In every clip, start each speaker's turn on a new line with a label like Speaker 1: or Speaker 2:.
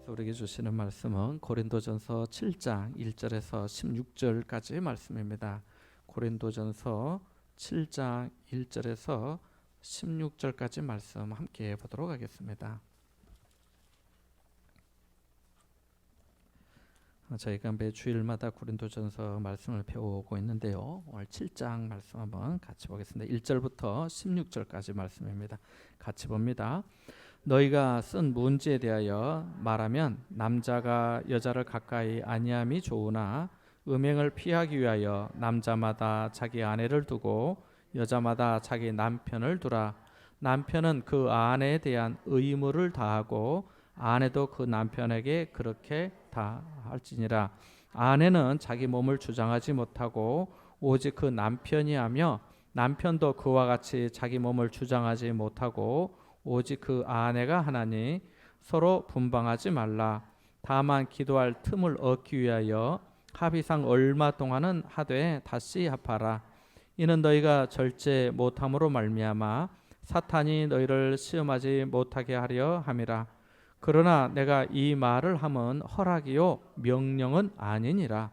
Speaker 1: 우리에게 주시는 말씀은 고린도전서 7장 1절에서 16절까지의 말씀입니다. 고린도전서 7장 1절에서 16절까지 말씀 함께 보도록 하겠습니다. 저희가 매 주일마다 고린도전서 말씀을 배우고 있는데요. 오늘 7장 말씀 한번 같이 보겠습니다. 1절부터 16절까지 말씀입니다. 같이 봅니다. 너희가 쓴 문제에 대하여 말하면 남자가 여자를 가까이 아니함이 좋으나 음행을 피하기 위하여 남자마다 자기 아내를 두고 여자마다 자기 남편을 두라. 남편은 그 아내에 대한 의무를 다하고 아내도 그 남편에게 그렇게 다할지니라. 아내는 자기 몸을 주장하지 못하고 오직 그 남편이 하며 남편도 그와 같이 자기 몸을 주장하지 못하고 오직 그 아내가 하나니 서로 분방하지 말라. 다만 기도할 틈을 얻기 위하여 합의상 얼마 동안은 하되 다시 합하라. 이는 너희가 절제 못함으로 말미암아 사탄이 너희를 시험하지 못하게 하려 함이라. 그러나 내가 이 말을 함은 허락이요 명령은 아니니라.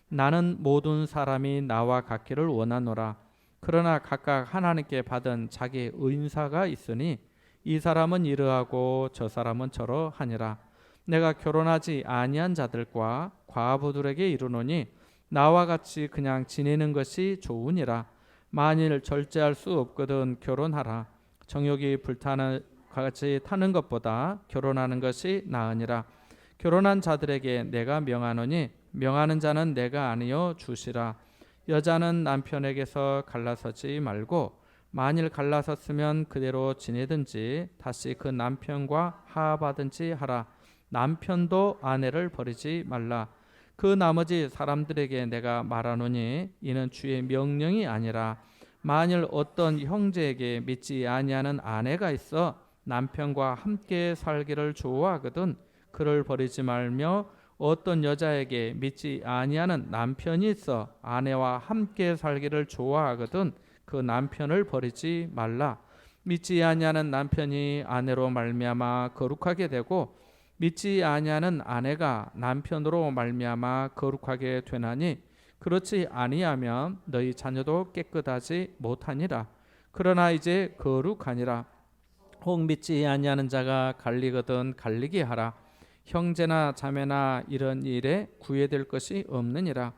Speaker 1: 나는 모든 사람이 나와 같기를 원하노라. 그러나 각각 하나님께 받은 자기 은사가 있으니 이 사람은 이러하고 저 사람은 저러하니라. 내가 결혼하지 아니한 자들과 과부들에게 이르노니 나와 같이 그냥 지내는 것이 좋으니라. 만일 절제할 수 없거든 결혼하라. 정욕이 불타는 같이 타는 것보다 결혼하는 것이 나으니라. 결혼한 자들에게 내가 명하노니 명하는 자는 내가 아니요 주시라. 여자는 남편에게서 갈라서지 말고 만일 갈라섰으면 그대로 지내든지 다시 그 남편과 화합하든지 하라. 남편도 아내를 버리지 말라. 그 나머지 사람들에게 내가 말하노니 이는 주의 명령이 아니라 만일 어떤 형제에게 믿지 아니하는 아내가 있어 남편과 함께 살기를 좋아하거든 그를 버리지 말며 어떤 여자에게 믿지 아니하는 남편이 있어 아내와 함께 살기를 좋아하거든 그 남편을 버리지 말라. 믿지 아니하는 남편이 아내로 말미암아 거룩하게 되고 믿지 아니하는 아내가 남편으로 말미암아 거룩하게 되나니 그렇지 아니하면 너희 자녀도 깨끗하지 못하니라. 그러나 이제 거룩하니라. 혹 믿지 아니하는 자가 갈리거든 갈리게 하라. 형제나 자매나 이런 일에 구애될 것이 없느니라.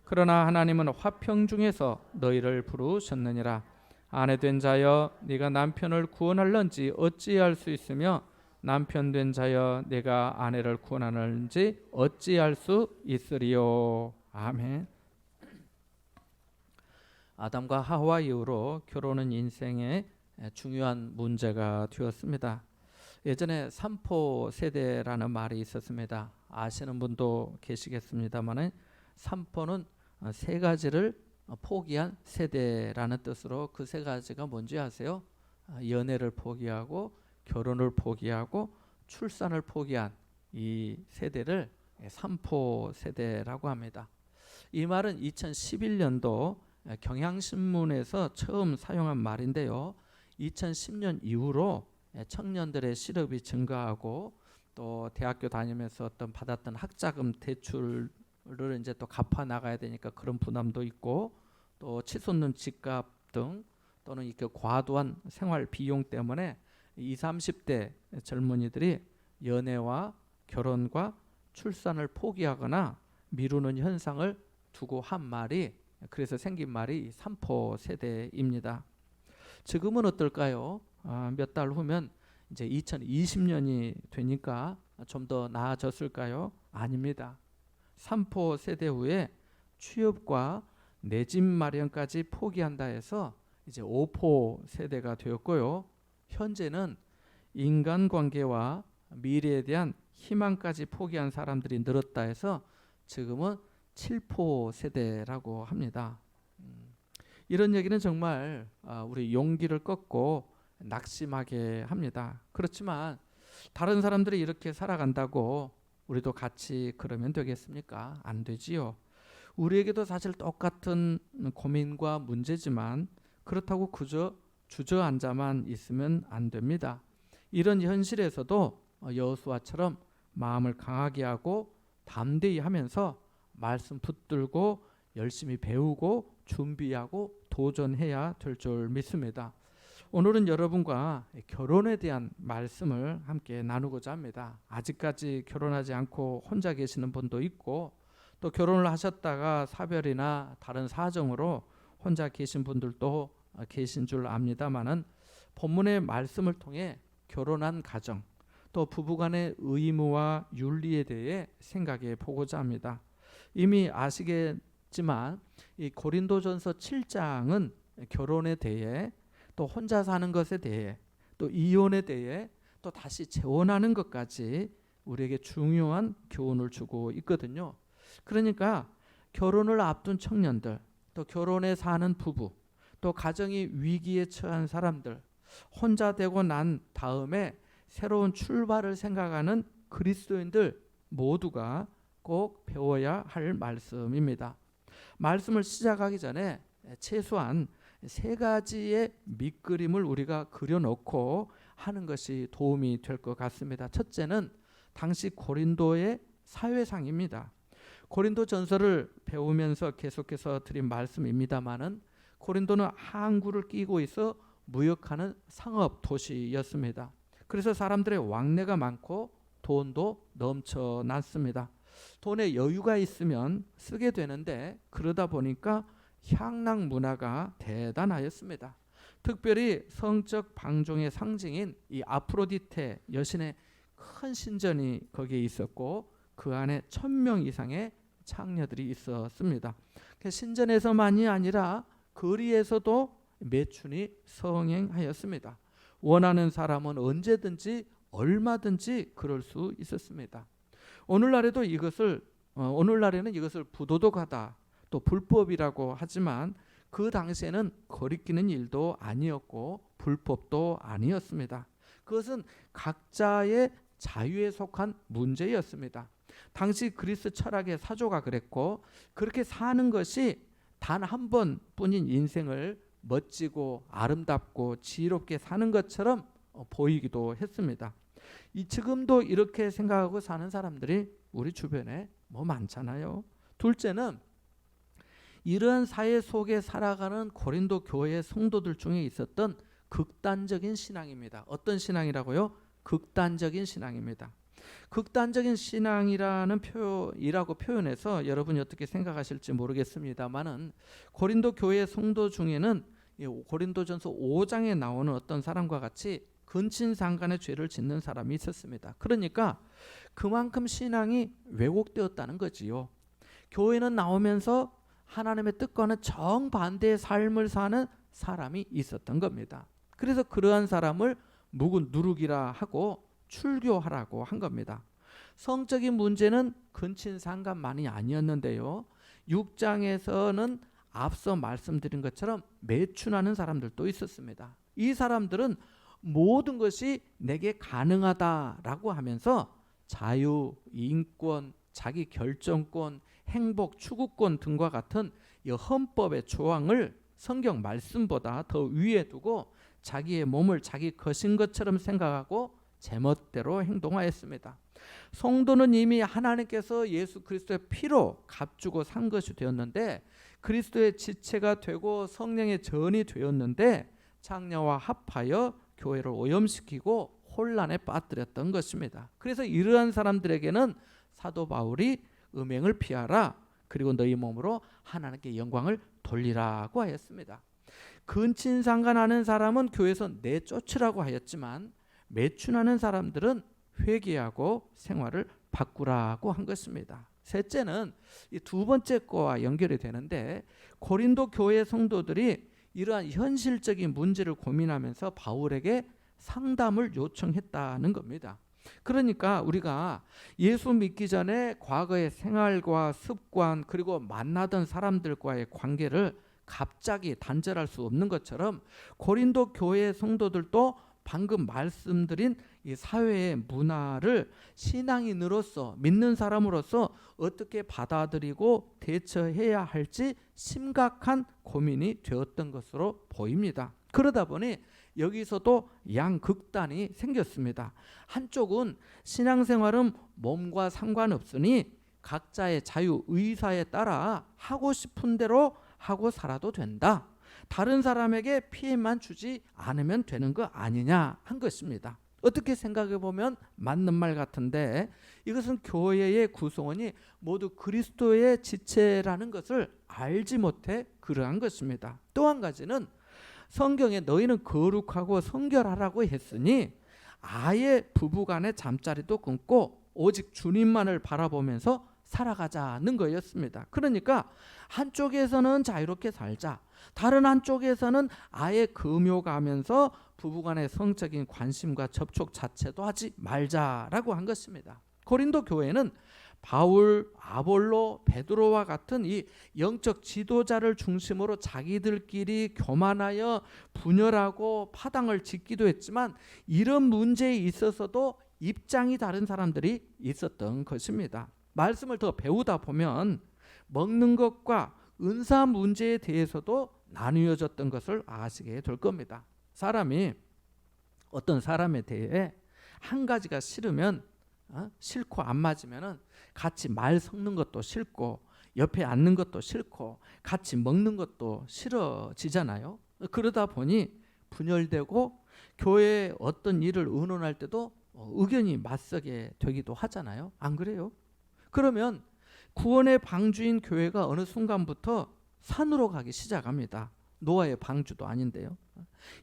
Speaker 1: 그러나 하나님은 화평 중에서 너희를 부르셨느니라. 아내 된 자여 네가 남편을 구원할런지 어찌할 수 있으며 남편 된 자여 네가 아내를 구원하는지 어찌할 수 있으리요. 아멘. 아담과 하와 이후로 결혼은 인생의 중요한 문제가 되었습니다. 예전에 삼포 세대라는 말이 있었습니다. 아시는 분도 계시겠습니다만 삼포는 세 가지를 포기한 세대라는 뜻으로 그 세 가지가 뭔지 아세요? 연애를 포기하고 결혼을 포기하고 출산을 포기한 이 세대를 삼포 세대라고 합니다. 이 말은 2011년도 경향신문에서 처음 사용한 말인데요. 2010년 이후로 청년들의 실업이 증가하고 또 대학교 다니면서 받았던 학자금 대출을 이제 또 갚아 나가야 되니까 그런 부담도 있고 또 치솟는 집값 등 또는 이렇게 과도한 생활 비용 때문에 20, 30대 젊은이들이 연애와 결혼과 출산을 포기하거나 미루는 현상을 두고 한 말이 그래서 생긴 말이 삼포 세대입니다. 지금은 어떨까요? 몇 달 후면 이제 2020년이 되니까 좀 더 나아졌을까요? 아닙니다. 삼포 세대 후에 취업과 내 집 마련까지 포기한다 해서 이제 오포 세대가 되었고요. 현재는 인간관계와 미래에 대한 희망까지 포기한 사람들이 늘었다 해서 지금은 7포 세대라고 합니다. 이런 얘기는 정말 우리 용기를 꺾고 낙심하게 합니다. 그렇지만 다른 사람들이 이렇게 살아간다고 우리도 같이 그러면 되겠습니까? 안 되지요. 우리에게도 사실 똑같은 고민과 문제지만 그렇다고 그저 주저앉아만 있으면 안 됩니다. 이런 현실에서도 여호수아처럼 마음을 강하게 하고 담대히 하면서 말씀 붙들고 열심히 배우고 준비하고 도전해야 될 줄 믿습니다. 오늘은 여러분과 결혼에 대한 말씀을 함께 나누고자 합니다. 아직까지 결혼하지 않고 혼자 계시는 분도 있고 또 결혼을 하셨다가 사별이나 다른 사정으로 혼자 계신 분들도 계신 줄 압니다마는 본문의 말씀을 통해 결혼한 가정 또 부부간의 의무와 윤리에 대해 생각해 보고자 합니다. 이미 아시겠지만 이 고린도전서 7장은 결혼에 대해 또 혼자 사는 것에 대해 또 이혼에 대해 또 다시 재혼하는 것까지 우리에게 중요한 교훈을 주고 있거든요. 그러니까 결혼을 앞둔 청년들 또 결혼에 사는 부부 또 가정이 위기에 처한 사람들 혼자 되고 난 다음에 새로운 출발을 생각하는 그리스도인들 모두가 꼭 배워야 할 말씀입니다. 말씀을 시작하기 전에 최소한 3가지의 밑그림을 우리가 그려놓고 하는 것이 도움이 될 것 같습니다. 첫째는 당시 고린도의 사회상입니다. 고린도 전서를 배우면서 계속해서 드린 말씀입니다마는 고린도는 항구를 끼고 있어 무역하는 상업 도시였습니다. 그래서 사람들의 왕래가 많고 돈도 넘쳐났습니다. 돈에 여유가 있으면 쓰게 되는데 그러다 보니까 향락 문화가 대단하였습니다. 특별히 성적 방종의 상징인 이 아프로디테 여신의 큰 신전이 거기에 있었고 그 안에 1000명 이상의 창녀들이 있었습니다. 신전에서만이 아니라 거리에서도 매춘이 성행하였습니다. 원하는 사람은 언제든지 얼마든지 그럴 수 있었습니다. 오늘날에는 이것을 부도덕하다 또 불법이라고 하지만 그 당시에는 거리끼는 일도 아니었고 불법도 아니었습니다. 그것은 각자의 자유에 속한 문제였습니다. 당시 그리스 철학의 사조가 그랬고 그렇게 사는 것이 단 한 번뿐인 인생을 멋지고 아름답고 지혜롭게 사는 것처럼 보이기도 했습니다. 지금도 이렇게 생각하고 사는 사람들이 우리 주변에 많잖아요. 둘째는 이런 사회 속에 살아가는 고린도 교회 성도들 중에 있었던 극단적인 신앙입니다. 어떤 신앙이라고요? 극단적인 신앙입니다. 극단적인 신앙이라는 표현이라고 표현해서 여러분이 어떻게 생각하실지 모르겠습니다만은 고린도 교회 성도 중에는 고린도전서 5장에 나오는 어떤 사람과 같이 근친상간의 죄를 짓는 사람이 있었습니다. 그러니까 그만큼 신앙이 왜곡되었다는 거지요. 교회는 나오면서 하나님의 뜻과는 정반대의 삶을 사는 사람이 있었던 겁니다. 그래서 그러한 사람을 묵은 누룩이라 하고 출교하라고 한 겁니다. 성적인 문제는 근친상간만이 아니었는데요. 6장에서는 앞서 말씀드린 것처럼 매춘하는 사람들도 있었습니다. 이 사람들은 모든 것이 내게 가능하다라고 하면서 자유, 인권, 자기 결정권, 행복, 추구권 등과 같은 이 헌법의 조항을 성경 말씀보다 더 위에 두고 자기의 몸을 자기 것인 것처럼 생각하고 제멋대로 행동하였습니다. 성도는 이미 하나님께서 예수 그리스도의 피로 값주고 산 것이 되었는데 그리스도의 지체가 되고 성령의 전이 되었는데 창녀와 합하여 교회를 오염시키고 혼란에 빠뜨렸던 것입니다. 그래서 이러한 사람들에게는 사도 바울이 음행을 피하라 그리고 너희 몸으로 하나님께 영광을 돌리라고 하였습니다. 근친상간하는 사람은 교회에서 내쫓으라고 하였지만 매춘하는 사람들은 회개하고 생활을 바꾸라고 한 것입니다. 셋째는 이 두 번째 거와 연결이 되는데 고린도 교회 성도들이 이러한 현실적인 문제를 고민하면서 바울에게 상담을 요청했다는 겁니다. 그러니까 우리가 예수 믿기 전에 과거의 생활과 습관 그리고 만나던 사람들과의 관계를 갑자기 단절할 수 없는 것처럼 고린도 교회 성도들도 방금 말씀드린 이 사회의 문화를 신앙인으로서 믿는 사람으로서 어떻게 받아들이고 대처해야 할지 심각한 고민이 되었던 것으로 보입니다. 그러다 보니 여기서도 양극단이 생겼습니다. 한쪽은 신앙생활은 몸과 상관없으니 각자의 자유 의사에 따라 하고 싶은 대로 하고 살아도 된다. 다른 사람에게 피해만 주지 않으면 되는 거 아니냐 한 것입니다. 어떻게 생각해 보면 맞는 말 같은데, 이것은 교회의 구성원이 모두 그리스도의 지체라는 것을 알지 못해 그러한 것입니다. 또 한 가지는 성경에 너희는 거룩하고 성결하라고 했으니 아예 부부간의 잠자리도 끊고 오직 주님만을 바라보면서 살아가자는 거였습니다. 그러니까 한쪽에서는 자유롭게 살자, 다른 한쪽에서는 아예 금요가면서 부부간의 성적인 관심과 접촉 자체도 하지 말자라고 한 것입니다. 고린도 교회는 바울, 아볼로, 베드로와 같은 이 영적 지도자를 중심으로 자기들끼리 교만하여 분열하고 파당을 짓기도 했지만, 이런 문제에 있어서도 입장이 다른 사람들이 있었던 것입니다. 말씀을 더 배우다 보면 먹는 것과 은사 문제에 대해서도 나누어졌던 것을 아시게 될 겁니다. 사람이 어떤 사람에 대해 한 가지가 싫으면 싫고 안 맞으면 같이 말 섞는 것도 싫고 옆에 앉는 것도 싫고 같이 먹는 것도 싫어지잖아요. 그러다 보니 분열되고 교회에 어떤 일을 의논할 때도 의견이 맞서게 되기도 하잖아요. 안 그래요? 그러면 구원의 방주인 교회가 어느 순간부터 산으로 가기 시작합니다. 노아의 방주도 아닌데요.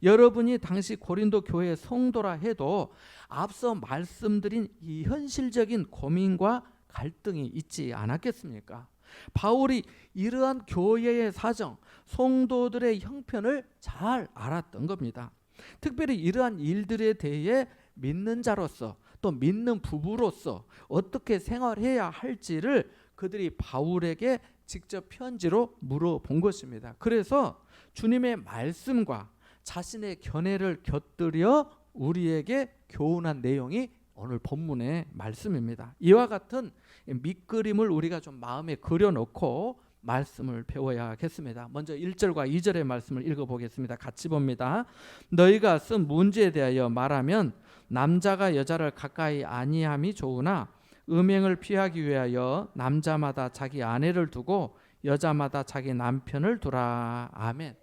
Speaker 1: 여러분이 당시 고린도 교회의 성도라 해도 앞서 말씀드린 이 현실적인 고민과 갈등이 있지 않았겠습니까? 바울이 이러한 교회의 사정, 성도들의 형편을 잘 알았던 겁니다. 특별히 이러한 일들에 대해 믿는 자로서 또 믿는 부부로서 어떻게 생활해야 할지를 그들이 바울에게 직접 편지로 물어본 것입니다. 그래서 주님의 말씀과 자신의 견해를 곁들여 우리에게 교훈한 내용이 오늘 본문의 말씀입니다. 이와 같은 밑그림을 우리가 좀 마음에 그려놓고 말씀을 배워야겠습니다. 먼저 1절과 2절의 말씀을 읽어보겠습니다. 같이 봅니다. 너희가 쓴 문제에 대하여 말하면 남자가 여자를 가까이 아니함이 좋으나 음행을 피하기 위하여 남자마다 자기 아내를 두고 여자마다 자기 남편을 두라. 아멘.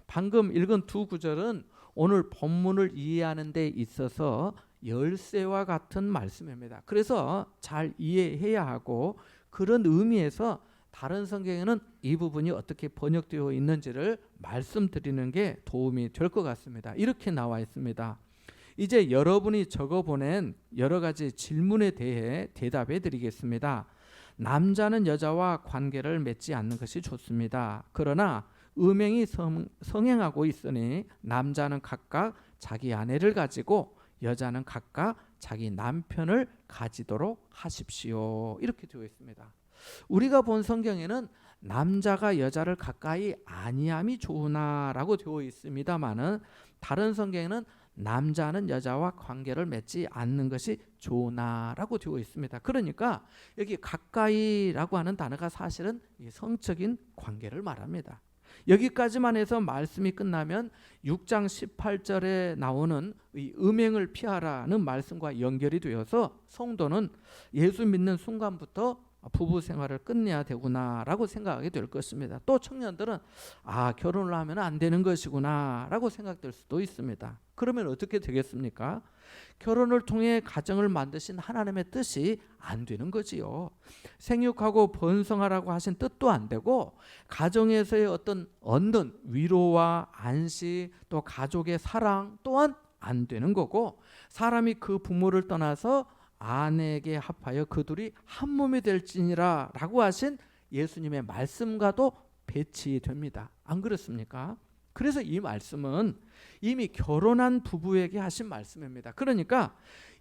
Speaker 1: 방금 읽은 두 구절은 오늘 본문을 이해하는 데 있어서 열쇠와 같은 말씀입니다. 그래서 잘 이해해야 하고, 그런 의미에서 다른 성경에는 이 부분이 어떻게 번역되어 있는지를 말씀드리는 게 도움이 될 것 같습니다. 이렇게 나와 있습니다. 이제 여러분이 적어보낸 여러 가지 질문에 대해 대답해 드리겠습니다. 남자는 여자와 관계를 맺지 않는 것이 좋습니다. 그러나 음행이 성행하고 있으니 남자는 각각 자기 아내를 가지고 여자는 각각 자기 남편을 가지도록 하십시오. 이렇게 되어 있습니다. 우리가 본 성경에는 남자가 여자를 가까이 아니함이 좋으나라고 되어 있습니다만은, 다른 성경에는 남자는 여자와 관계를 맺지 않는 것이 좋으나라고 되어 있습니다. 그러니까 여기 가까이라고 하는 단어가 사실은 성적인 관계를 말합니다. 여기까지만 해서 말씀이 끝나면 6장 18절에 나오는 이 음행을 피하라는 말씀과 연결이 되어서 성도는 예수 믿는 순간부터 부부 생활을 끝내야 되구나라고 생각하게 될 것입니다. 또 청년들은 결혼을 하면 안 되는 것이구나라고 생각될 수도 있습니다. 그러면 어떻게 되겠습니까? 결혼을 통해 가정을 만드신 하나님의 뜻이 안 되는 거지요. 생육하고 번성하라고 하신 뜻도 안 되고, 가정에서의 어떤 얻는 위로와 안식, 또 가족의 사랑 또한 안 되는 거고, 사람이 그 부모를 떠나서 아내에게 합하여 그 둘이 한 몸이 될지니라 라고 하신 예수님의 말씀과도 배치됩니다. 안 그렇습니까? 그래서 이 말씀은 이미 결혼한 부부에게 하신 말씀입니다. 그러니까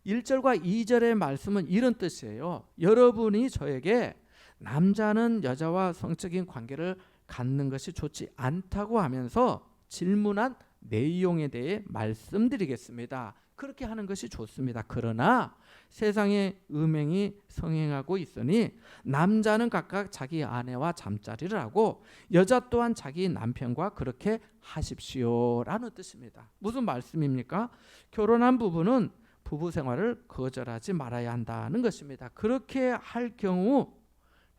Speaker 1: 1절과 2절의 말씀은 이런 뜻이에요. 여러분이 저에게 남자는 여자와 성적인 관계를 갖는 것이 좋지 않다고 하면서 질문한 내용에 대해 말씀드리겠습니다. 그렇게 하는 것이 좋습니다. 그러나 세상에 음행이 성행하고 있으니 남자는 각각 자기 아내와 잠자리를 하고 여자 또한 자기 남편과 그렇게 하십시오라는 뜻입니다. 무슨 말씀입니까? 결혼한 부부는 부부 생활을 거절하지 말아야 한다는 것입니다. 그렇게 할 경우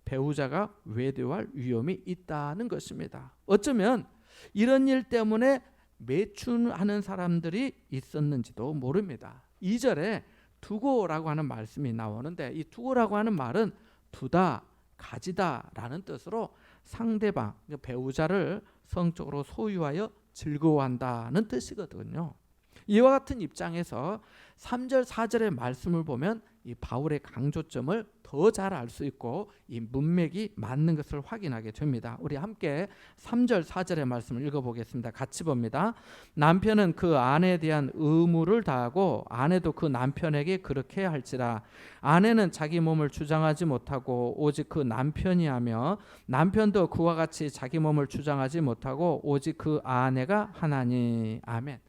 Speaker 1: 배우자가 외도할 위험이 있다는 것입니다. 어쩌면 이런 일 때문에 매춘하는 사람들이 있었는지도 모릅니다. 2절에 두고라고 하는 말씀이 나오는데 이 두고라고 하는 말은 두다, 가지다 라는 뜻으로 상대방, 배우자를 성적으로 소유하여 즐거워한다는 뜻이거든요. 이와 같은 입장에서 3절, 4절의 말씀을 보면 이 바울의 강조점을 더 잘 알 수 있고 이 문맥이 맞는 것을 확인하게 됩니다. 우리 함께 3절, 4절의 말씀을 읽어보겠습니다. 같이 봅니다. 남편은 그 아내에 대한 의무를 다하고 아내도 그 남편에게 그렇게 할지라. 아내는 자기 몸을 주장하지 못하고 오직 그 남편이 하며 남편도 그와 같이 자기 몸을 주장하지 못하고 오직 그 아내가 하나니. 아멘.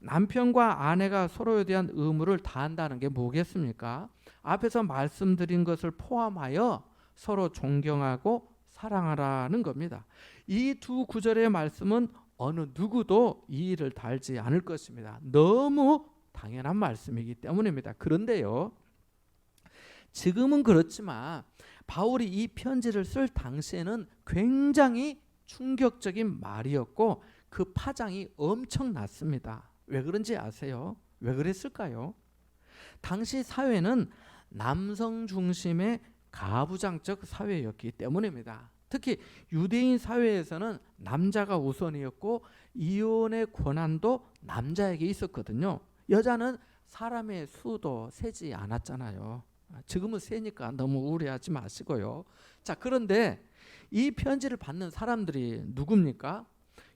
Speaker 1: 남편과 아내가 서로에 대한 의무를 다한다는 게 뭐겠습니까? 앞에서 말씀드린 것을 포함하여 서로 존경하고 사랑하라는 겁니다. 이 두 구절의 말씀은 어느 누구도 이 일을 달지 않을 것입니다. 너무 당연한 말씀이기 때문입니다. 그런데요, 지금은 그렇지만 바울이 이 편지를 쓸 당시에는 굉장히 충격적인 말이었고 그 파장이 엄청났습니다. 왜 그런지 아세요? 왜 그랬을까요? 당시 사회는 남성 중심의 가부장적 사회였기 때문입니다. 특히 유대인 사회에서는 남자가 우선이었고 이혼의 권한도 남자에게 있었거든요. 여자는 사람의 수도 세지 않았잖아요. 지금은 세니까 너무 우려하지 마시고요. 자, 그런데 이 편지를 받는 사람들이 누굽니까?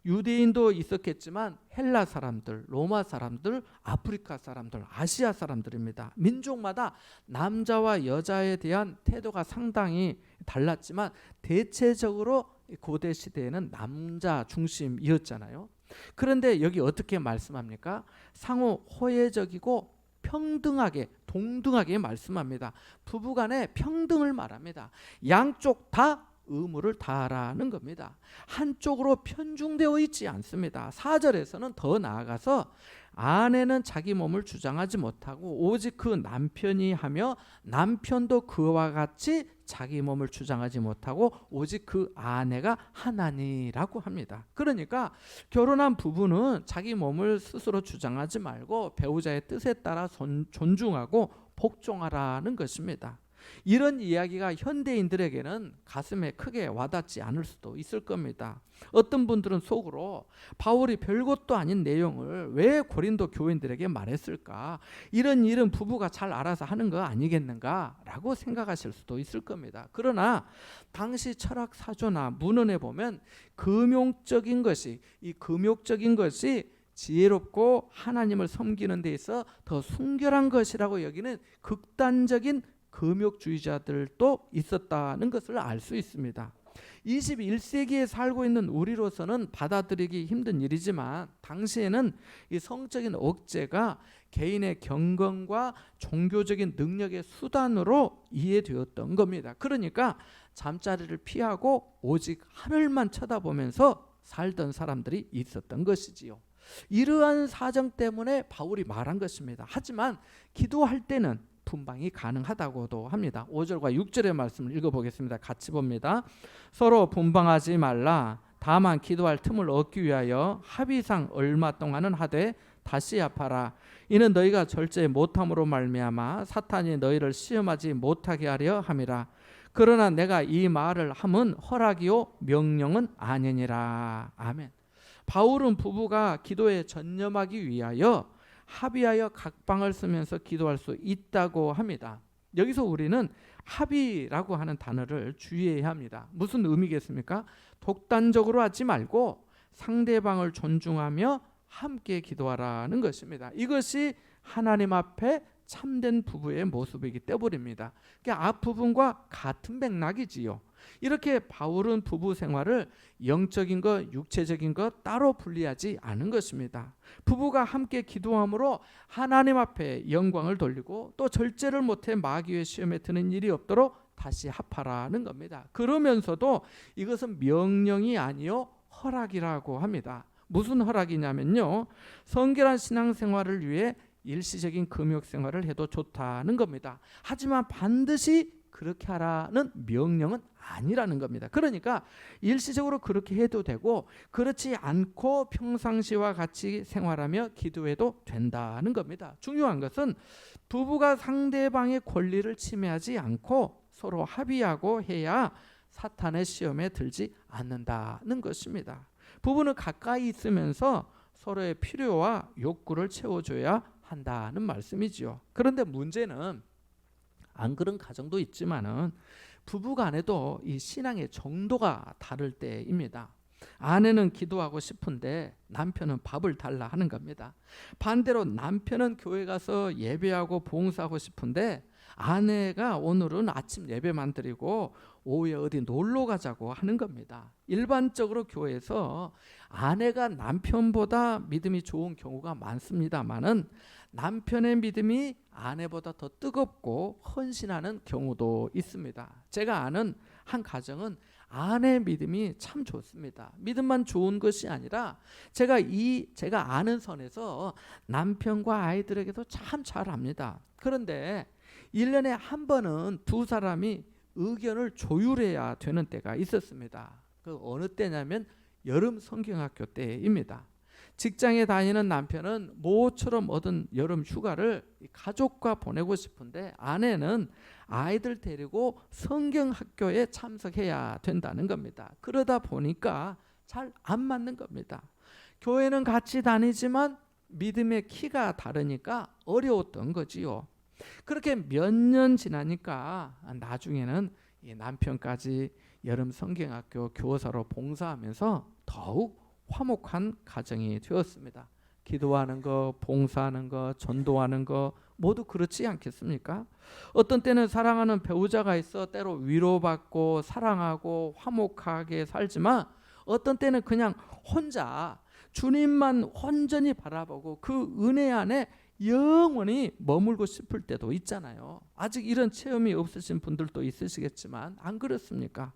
Speaker 1: 유대인도 있었겠지만 헬라 사람들, 로마 사람들, 아프리카 사람들, 아시아 사람들입니다. 민족마다 남자와 여자에 대한 태도가 상당히 달랐지만 대체적으로 고대 시대에는 남자 중심이었잖아요. 그런데 여기 어떻게 말씀합니까? 상호 호혜적이고 평등하게, 동등하게 말씀합니다. 부부간의 평등을 말합니다. 양쪽 다 의무를 다하라는 겁니다. 한쪽으로 편중되어 있지 않습니다. 4절에서는 더 나아가서 아내는 자기 몸을 주장하지 못하고 오직 그 남편이 하며 남편도 그와 같이 자기 몸을 주장하지 못하고 오직 그 아내가 하나니라고 합니다. 그러니까 결혼한 부부는 자기 몸을 스스로 주장하지 말고 배우자의 뜻에 따라 존중하고 복종하라는 것입니다. 이런 이야기가 현대인들에게는 가슴에 크게 와닿지 않을 수도 있을 겁니다. 어떤 분들은 속으로 바울이 별것도 아닌 내용을 왜 고린도 교인들에게 말했을까? 이런 일은 부부가 잘 알아서 하는 거 아니겠는가? 라고 생각하실 수도 있을 겁니다. 그러나 당시 철학 사조나 문헌에 보면 금욕적인 것이 지혜롭고 하나님을 섬기는 데 있어 더 순결한 것이라고 여기는 극단적인 금욕주의자들도 있었다는 것을 알 수 있습니다. 21세기에 살고 있는 우리로서는 받아들이기 힘든 일이지만 당시에는 이 성적인 억제가 개인의 경건과 종교적인 능력의 수단으로 이해되었던 겁니다. 그러니까 잠자리를 피하고 오직 하늘만 쳐다보면서 살던 사람들이 있었던 것이지요. 이러한 사정 때문에 바울이 말한 것입니다. 하지만 기도할 때는 분방이 가능하다고도 합니다. 5절과 6절의 말씀을 읽어보겠습니다. 같이 봅니다. 서로 분방하지 말라. 다만 기도할 틈을 얻기 위하여 합의상 얼마 동안은 하되 다시 합하라. 이는 너희가 절제 못함으로 말미암아 사탄이 너희를 시험하지 못하게 하려 함이라. 그러나 내가 이 말을 함은 허락이요 명령은 아니니라. 아멘. 바울은 부부가 기도에 전념하기 위하여 합의하여 각방을 쓰면서 기도할 수 있다고 합니다. 여기서 우리는 합의라고 하는 단어를 주의해야 합니다. 무슨 의미겠습니까? 독단적으로 하지 말고 상대방을 존중하며 함께 기도하라는 것입니다. 이것이 하나님 앞에 참된 부부의 모습이기 때문입니다. 그러니까 앞부분과 같은 맥락이지요. 이렇게 바울은 부부 생활을 영적인 것, 육체적인 것 따로 분리하지 않은 것입니다. 부부가 함께 기도함으로 하나님 앞에 영광을 돌리고 또 절제를 못해 마귀의 시험에 드는 일이 없도록 다시 합하라는 겁니다. 그러면서도 이것은 명령이 아니요 허락이라고 합니다. 무슨 허락이냐면요, 성결한 신앙생활을 위해 일시적인 금욕생활을 해도 좋다는 겁니다. 하지만 반드시 그렇게 하라는 명령은 아니라는 겁니다. 그러니까 일시적으로 그렇게 해도 되고 그렇지 않고 평상시와 같이 생활하며 기도해도 된다는 겁니다. 중요한 것은 부부가 상대방의 권리를 침해하지 않고 서로 합의하고 해야 사탄의 시험에 들지 않는다는 것입니다. 부부는 가까이 있으면서 서로의 필요와 욕구를 채워줘야 한다는 말씀이지요. 그런데 문제는 안 그런 가정도 있지만은 부부간에도 이 신앙의 정도가 다를 때입니다. 아내는 기도하고 싶은데 남편은 밥을 달라 하는 겁니다. 반대로 남편은 교회 가서 예배하고 봉사하고 싶은데 아내가 오늘은 아침 예배만 드리고 오후에 어디 놀러 가자고 하는 겁니다. 일반적으로 교회에서 아내가 남편보다 믿음이 좋은 경우가 많습니다만은 남편의 믿음이 아내보다 더 뜨겁고 헌신하는 경우도 있습니다. 제가 아는 한 가정은 아내 믿음이 참 좋습니다. 믿음만 좋은 것이 아니라 제가 아는 선에서 남편과 아이들에게도 참 잘합니다. 그런데 1년에 한 번은 두 사람이 의견을 조율해야 되는 때가 있었습니다. 그 어느 때냐면 여름 성경학교 때입니다. 직장에 다니는 남편은 모처럼 얻은 여름 휴가를 가족과 보내고 싶은데 아내는 아이들 데리고 성경학교에 참석해야 된다는 겁니다. 그러다 보니까 잘 안 맞는 겁니다. 교회는 같이 다니지만 믿음의 키가 다르니까 어려웠던 거지요. 그렇게 몇 년 지나니까 나중에는 이 남편까지 여름 성경학교 교사로 봉사하면서 더욱 화목한 가정이 되었습니다. 기도하는 거, 봉사하는 거, 전도하는 거 모두 그렇지 않겠습니까? 어떤 때는 사랑하는 배우자가 있어 때로 위로받고 사랑하고 화목하게 살지만 어떤 때는 그냥 혼자 주님만 온전히 바라보고 그 은혜 안에 영원히 머물고 싶을 때도 있잖아요. 아직 이런 체험이 없으신 분들도 있으시겠지만 안 그렇습니까?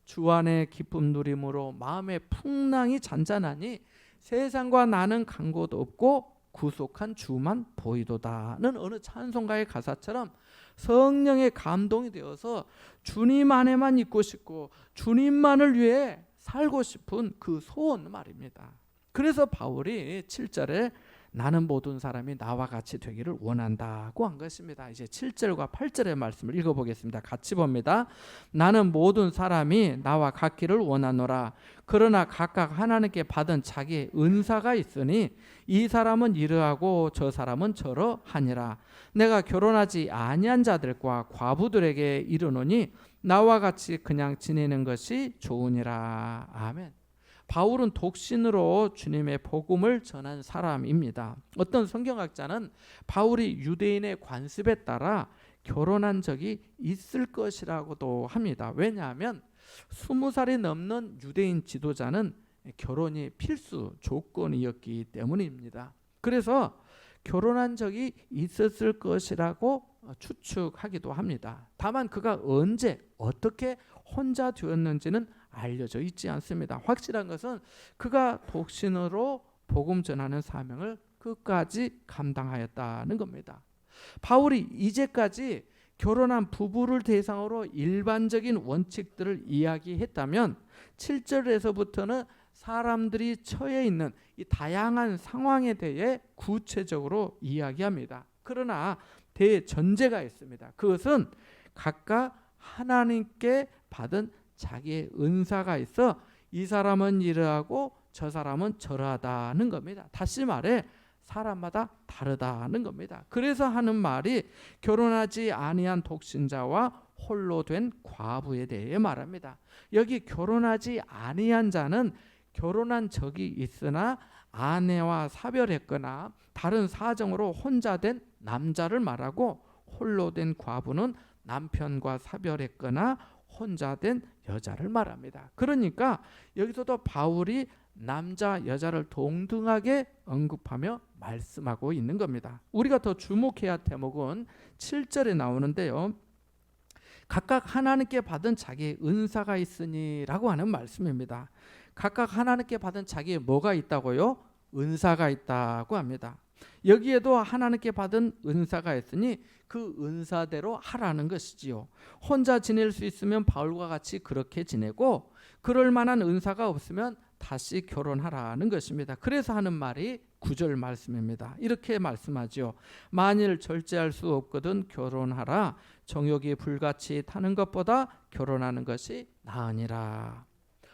Speaker 1: 주 안에 기쁨 누림으로 마음의 풍랑이 잔잔하니 세상과 나는 간 곳 없고 구속한 주만 보이도다는 어느 찬송가의 가사처럼 성령의 감동이 되어서 주님 안에만 있고 싶고 주님만을 위해 살고 싶은 그 소원 말입니다. 그래서 바울이 7절에 나는 모든 사람이 나와 같이 되기를 원한다고 한 것입니다. 이제 7절과 8절의 말씀을 읽어보겠습니다. 같이 봅니다. 나는 모든 사람이 나와 같기를 원하노라. 그러나 각각 하나님께 받은 자기의 은사가 있으니 이 사람은 이러하고 저 사람은 저러하니라. 내가 결혼하지 아니한 자들과 과부들에게 이르노니 나와 같이 그냥 지내는 것이 좋으니라. 아멘. 바울은 독신으로 주님의 복음을 전한 사람입니다. 어떤 성경학자는 바울이 유대인의 관습에 따라 결혼한 적이 있을 것이라고도 합니다. 왜냐하면 20살이 넘는 유대인 지도자는 결혼이 필수 조건이었기 때문입니다. 그래서 결혼한 적이 있었을 것이라고 추측하기도 합니다. 다만 그가 언제 어떻게 혼자 되었는지는 알려져 있지 않습니다. 확실한 것은 그가 독신으로 복음 전하는 사명을 끝까지 감당하였다는 겁니다. 바울이 이제까지 결혼한 부부를 대상으로 일반적인 원칙들을 이야기했다면 7절에서부터는 사람들이 처해 있는 이 다양한 상황에 대해 구체적으로 이야기합니다. 그러나 대전제가 있습니다. 그것은 각각 하나님께 받은 자기의 은사가 있어 이 사람은 이러하고 저 사람은 저러하다는 겁니다. 다시 말해 사람마다 다르다는 겁니다. 그래서 하는 말이 결혼하지 아니한 독신자와 홀로 된 과부에 대해 말합니다. 여기 결혼하지 아니한 자는 결혼한 적이 있으나 아내와 사별했거나 다른 사정으로 혼자 된 남자를 말하고 홀로 된 과부는 남편과 사별했거나 혼자 된 여자를 말합니다. 그러니까 여기서도 바울이 남자 여자를 동등하게 언급하며 말씀하고 있는 겁니다. 우리가 더 주목해야 할 대목은 7절에 나오는데요. 각각 하나님께 받은 자기의 은사가 있으니 라고 하는 말씀입니다. 각각 하나님께 받은 자기의 뭐가 있다고요? 은사가 있다고 합니다. 여기에도 하나님께 받은 은사가 있으니 그 은사대로 하라는 것이지요. 혼자 지낼 수 있으면 바울과 같이 그렇게 지내고, 그럴 만한 은사가 없으면 다시 결혼하라는 것입니다. 그래서 하는 말이 9절 말씀입니다. 이렇게 말씀하죠. 만일 절제할 수 없거든 결혼하라. 정욕이 불같이 타는 것보다 결혼하는 것이 나으니라.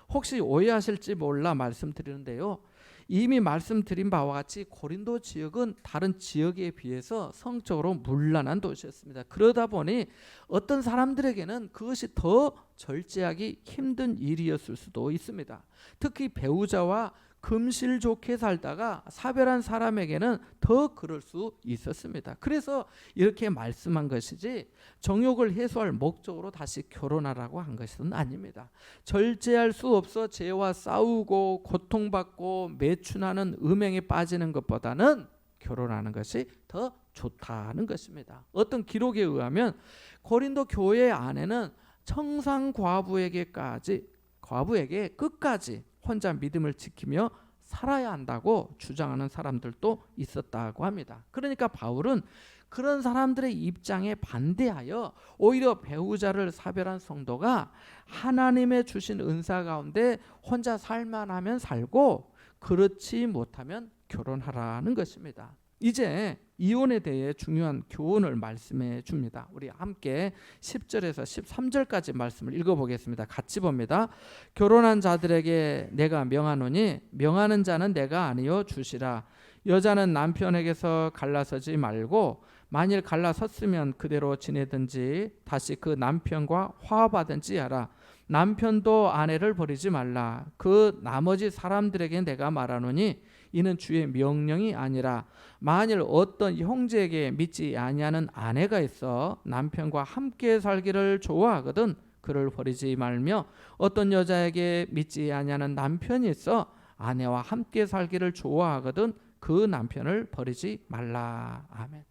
Speaker 1: 혹시 오해하실지 몰라 말씀드리는데요. 이미 말씀드린 바와 같이 고린도 지역은 다른 지역에 비해서 성적으로 문란한 도시였습니다. 그러다 보니 어떤 사람들에게는 그것이 더 절제하기 힘든 일이었을 수도 있습니다. 특히 배우자와 금실 좋게 살다가 사별한 사람에게는 더 그럴 수 있었습니다. 그래서 이렇게 말씀한 것이지 정욕을 해소할 목적으로 다시 결혼하라고 한 것은 아닙니다. 절제할 수 없어 죄와 싸우고 고통받고 매춘하는 음행에 빠지는 것보다는 결혼하는 것이 더 좋다는 것입니다. 어떤 기록에 의하면 고린도 교회 안에는 청상 과부에게 끝까지 혼자 믿음을 지키며 살아야 한다고 주장하는 사람들도 있었다고 합니다. 그러니까 바울은 그런 사람들의 입장에 반대하여 오히려 배우자를 사별한 성도가 하나님의 주신 은사 가운데 혼자 살만하면 살고 그렇지 못하면 결혼하라는 것입니다. 이제 이혼에 대해 중요한 교훈을 말씀해 줍니다. 우리 함께 10절에서 13절까지 말씀을 읽어보겠습니다. 같이 봅니다. 결혼한 자들에게 내가 명하노니 명하는 자는 내가 아니요 주시라. 여자는 남편에게서 갈라서지 말고 만일 갈라섰으면 그대로 지내든지 다시 그 남편과 화합하든지 하라. 남편도 아내를 버리지 말라. 그 나머지 사람들에게 내가 말하노니 이는 주의 명령이 아니라 만일 어떤 형제에게 믿지 아니하는 아내가 있어 남편과 함께 살기를 좋아하거든 그를 버리지 말며 어떤 여자에게 믿지 아니하는 남편이 있어 아내와 함께 살기를 좋아하거든 그 남편을 버리지 말라. 아멘.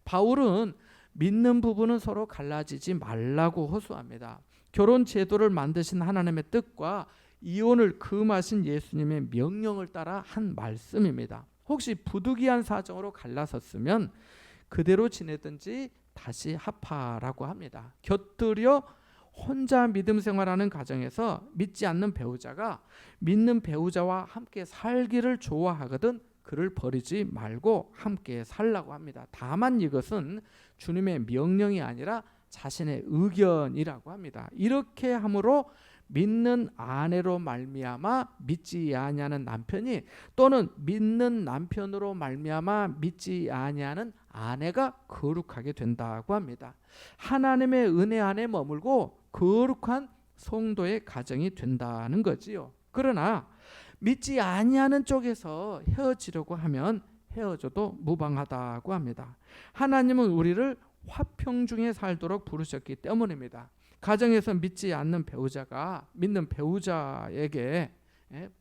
Speaker 1: 바울은 믿는 부부는 서로 갈라지지 말라고 호소합니다. 결혼 제도를 만드신 하나님의 뜻과 이혼을 금하신 예수님의 명령을 따라 한 말씀입니다. 혹시 부득이한 사정으로 갈라섰으면 그대로 지내든지 다시 합하라고 합니다. 곁들여 혼자 믿음 생활하는 가정에서 믿지 않는 배우자가 믿는 배우자와 함께 살기를 좋아하거든 그를 버리지 말고 함께 살라고 합니다. 다만 이것은 주님의 명령이 아니라 자신의 의견이라고 합니다. 이렇게 함으로 믿는 아내로 말미암아 믿지 아니하는 남편이 또는 믿는 남편으로 말미암아 믿지 아니하는 아내가 거룩하게 된다고 합니다. 하나님의 은혜 안에 머물고 거룩한 성도의 가정이 된다는 거지요. 그러나 믿지 아니하는 쪽에서 헤어지려고 하면 헤어져도 무방하다고 합니다. 하나님은 우리를 화평 중에 살도록 부르셨기 때문입니다. 가정에서 믿지 않는 배우자가 믿는 배우자에게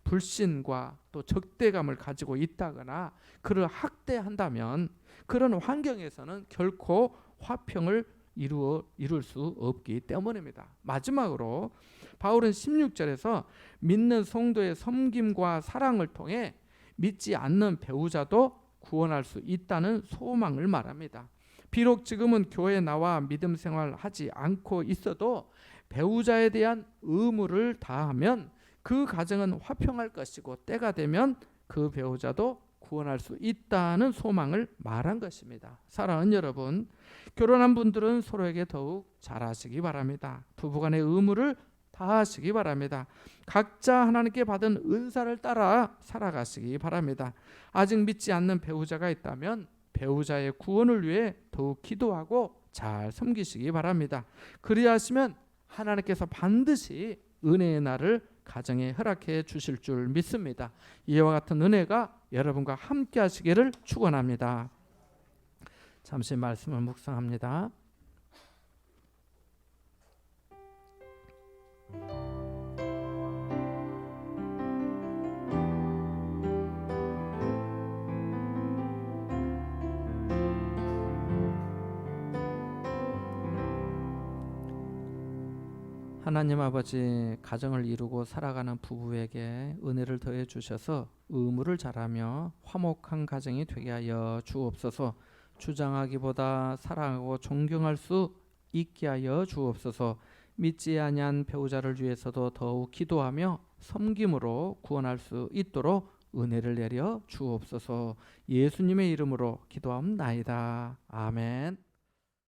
Speaker 1: 불신과 또 적대감을 가지고 있다거나 그를 학대한다면 그런 환경에서는 결코 화평을 이룰 수 없기 때문입니다. 마지막으로 바울은 16절에서 믿는 성도의 섬김과 사랑을 통해 믿지 않는 배우자도 구원할 수 있다는 소망을 말합니다. 비록 지금은 교회에 나와 믿음 생활하지 않고 있어도 배우자에 대한 의무를 다하면 그 가정은 화평할 것이고 때가 되면 그 배우자도 구원할 수 있다는 소망을 말한 것입니다. 사랑하는 여러분, 결혼한 분들은 서로에게 더욱 잘하시기 바랍니다. 부부간의 의무를 다하시기 바랍니다. 각자 하나님께 받은 은사를 따라 살아가시기 바랍니다. 아직 믿지 않는 배우자가 있다면 배우자의 구원을 위해 더욱 기도하고 잘 섬기시기 바랍니다. 그리하시면 하나님께서 반드시 은혜의 날을 가정에 허락해 주실 줄 믿습니다. 이와 같은 은혜가 여러분과 함께 하시기를 축원합니다. 잠시 말씀을 묵상합니다. 하나님 아버지, 가정을 이루고 살아가는 부부에게 은혜를 더해 주셔서 의무를 잘하며 화목한 가정이 되게 하여 주옵소서. 주장하기보다 사랑하고 존경할 수 있게 하여 주옵소서. 믿지 아니한 배우자를 위해서도 더욱 기도하며 섬김으로 구원할 수 있도록 은혜를 내려 주옵소서. 예수님의 이름으로 기도하옵나이다. 아멘.